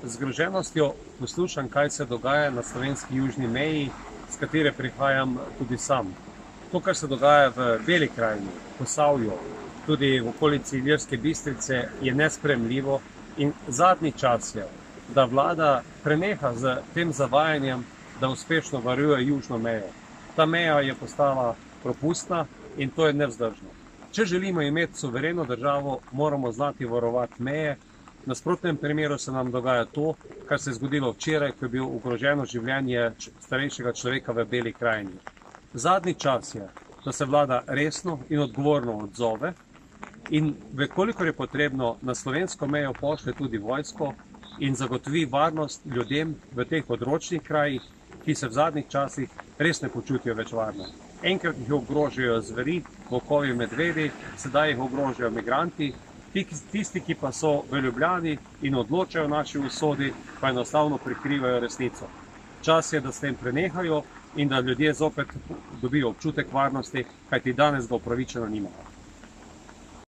zgroženostjo poslušam, kaj se dogaja na slovenski južni meji, s katere prihajam tudi sam. To, kar se dogaja v Beli krajini, Posavju, tudi v okolici Ilirske Bistrice, je nesprejemljivo in zadnji čas je, da vlada preneha z tem zavajanjem, da uspešno varuje južno mejo. Ta meja je postala propustna in to je nevzdržno. Če želimo imeti suvereno državo, moramo znati varovati meje. V nasprotnem primeru se nam dogaja to, kar se je zgodilo včeraj, ko je bilo ogroženo življenje starejšega človeka v Beli krajini. Zadnji čas je, da se vlada resno in odgovorno odzove in kolikor je potrebno, na slovensko mejo pošlje tudi vojsko in zagotovi varnost ljudem v teh odročnih krajih, ki se v zadnjih časih res ne počutijo več varno. Enkrat jih ogrožajo zveri, volkovi, medvedi, sedaj jih ogrožajo migranti. Tisti, ki pa so v Ljubljani in odločajo o naši usodi, pa enostavno prikrivajo resnico. Čas je, da s tem prenehajo in da ljudje zopet dobijo občutek varnosti, kajti danes ga upravičeno nimajo.